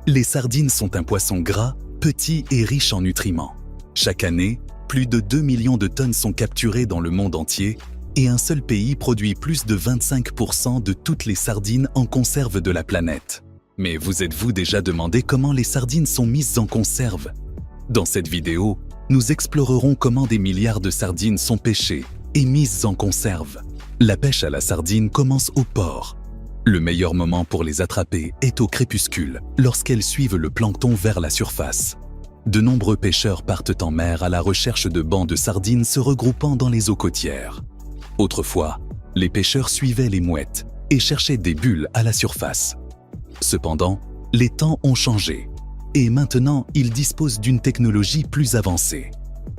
Les sardines sont un poisson gras, petit et riche en nutriments. Chaque année, plus de 2 millions de tonnes sont capturées dans le monde entier et un seul pays produit plus de 25% de toutes les sardines en conserve de la planète. Mais vous êtes-vous déjà demandé comment les sardines sont mises en conserve? Dans cette vidéo, nous explorerons comment des milliards de sardines sont pêchées et mises en conserve. La pêche à la sardine commence au port. Le meilleur moment pour les attraper est au crépuscule, lorsqu'elles suivent le plancton vers la surface. De nombreux pêcheurs partent en mer à la recherche de bancs de sardines se regroupant dans les eaux côtières. Autrefois, les pêcheurs suivaient les mouettes et cherchaient des bulles à la surface. Cependant, les temps ont changé et maintenant ils disposent d'une technologie plus avancée.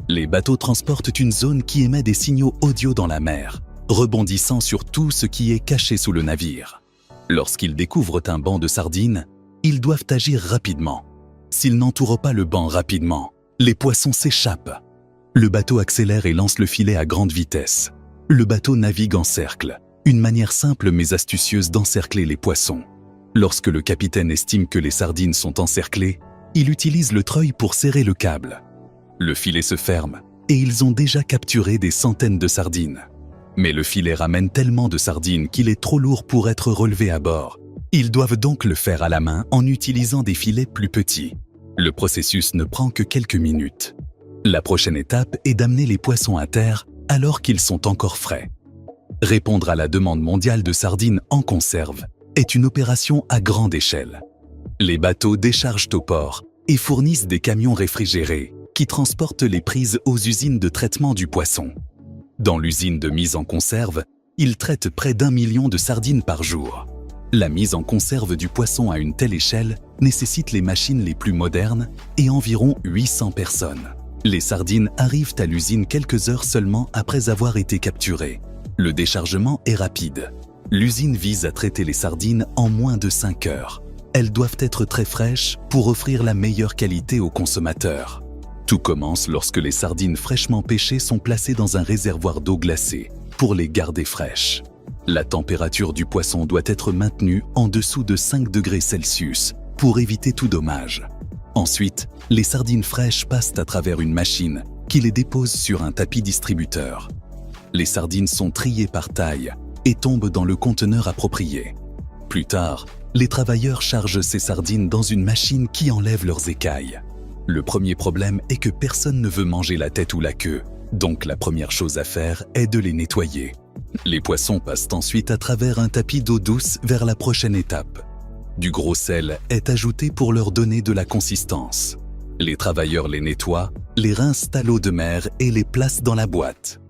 Les bateaux transportent une zone qui émet des signaux audio dans la mer, rebondissant sur tout ce qui est caché sous le navire. Lorsqu'ils découvrent un banc de sardines, ils doivent agir rapidement. S'ils n'entourent pas le banc rapidement, les poissons s'échappent. Le bateau accélère et lance le filet à grande vitesse. Le bateau navigue en cercle, une manière simple mais astucieuse d'encercler les poissons. Lorsque le capitaine estime que les sardines sont encerclées, il utilise le treuil pour serrer le câble. Le filet se ferme et ils ont déjà capturé des centaines de sardines. Mais le filet ramène tellement de sardines qu'il est trop lourd pour être relevé à bord. Ils doivent donc le faire à la main en utilisant des filets plus petits. Le processus ne prend que quelques minutes. La prochaine étape est d'amener les poissons à terre alors qu'ils sont encore frais. Répondre à la demande mondiale de sardines en conserve est une opération à grande échelle. Les bateaux déchargent au port et fournissent des camions réfrigérés qui transportent les prises aux usines de traitement du poisson. Dans l'usine de mise en conserve, ils traitent près d'1 million de sardines par jour. La mise en conserve du poisson à une telle échelle nécessite les machines les plus modernes et environ 800 personnes. Les sardines arrivent à l'usine quelques heures seulement après avoir été capturées. Le déchargement est rapide. L'usine vise à traiter les sardines en moins de 5 heures. Elles doivent être très fraîches pour offrir la meilleure qualité aux consommateurs. Tout commence lorsque les sardines fraîchement pêchées sont placées dans un réservoir d'eau glacée pour les garder fraîches. La température du poisson doit être maintenue en dessous de 5 degrés Celsius pour éviter tout dommage. Ensuite, les sardines fraîches passent à travers une machine qui les dépose sur un tapis distributeur. Les sardines sont triées par taille et tombent dans le conteneur approprié. Plus tard, les travailleurs chargent ces sardines dans une machine qui enlève leurs écailles. Le premier problème est que personne ne veut manger la tête ou la queue, donc la première chose à faire est de les nettoyer. Les poissons passent ensuite à travers un tapis d'eau douce vers la prochaine étape. Du gros sel est ajouté pour leur donner de la consistance. Les travailleurs les nettoient, les rincent à l'eau de mer et les placent dans la boîte.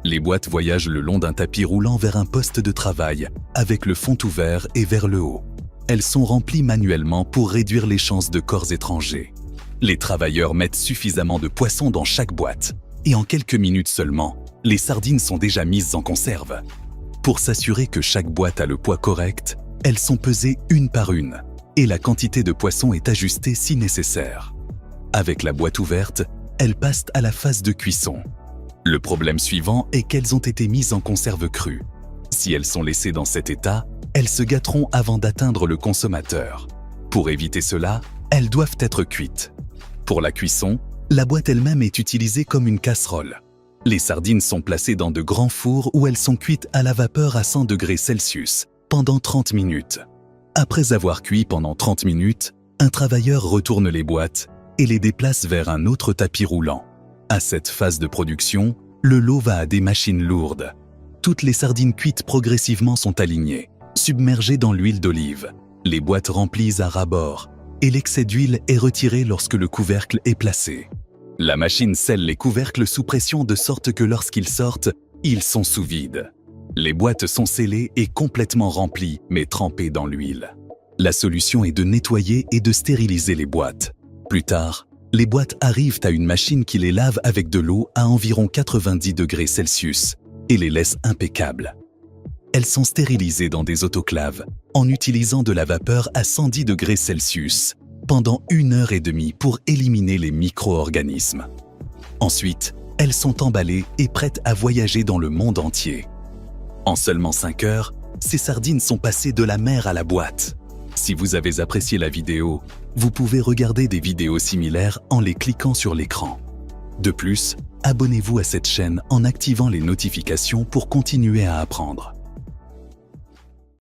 Les boîtes voyagent le long d'un tapis roulant vers un poste de travail, avec le fond ouvert et vers le haut. Elles sont remplies manuellement pour réduire les chances de corps étrangers. Les travailleurs mettent suffisamment de poissons dans chaque boîte, et en quelques minutes seulement, les sardines sont déjà mises en conserve. Pour s'assurer que chaque boîte a le poids correct, elles sont pesées une par une, et la quantité de poissons est ajustée si nécessaire. Avec la boîte ouverte, elles passent à la phase de cuisson. Le problème suivant est qu'elles ont été mises en conserve crue. Si elles sont laissées dans cet état, elles se gâteront avant d'atteindre le consommateur. Pour éviter cela, elles doivent être cuites. Pour la cuisson, la boîte elle-même est utilisée comme une casserole. Les sardines sont placées dans de grands fours où elles sont cuites à la vapeur à 100 degrés Celsius pendant 30 minutes. Après avoir cuit pendant 30 minutes, un travailleur retourne les boîtes et les déplace vers un autre tapis roulant. À cette phase de production, le lot va à des machines lourdes. Toutes les sardines cuites progressivement sont alignées, submergées dans l'huile d'olive. Les boîtes remplies à ras-bord et l'excès d'huile est retiré lorsque le couvercle est placé. La machine scelle les couvercles sous pression de sorte que lorsqu'ils sortent, ils sont sous vide. Les boîtes sont scellées et complètement remplies, mais trempées dans l'huile. La solution est de nettoyer et de stériliser les boîtes. Plus tard, les boîtes arrivent à une machine qui les lave avec de l'eau à environ 90 degrés Celsius et les laisse impeccables. Elles sont stérilisées dans des autoclaves en utilisant de la vapeur à 110 degrés Celsius pendant 1 heure et demie pour éliminer les micro-organismes. Ensuite, elles sont emballées et prêtes à voyager dans le monde entier. En seulement 5 heures, ces sardines sont passées de la mer à la boîte. Si vous avez apprécié la vidéo, vous pouvez regarder des vidéos similaires en les cliquant sur l'écran. De plus, abonnez-vous à cette chaîne en activant les notifications pour continuer à apprendre.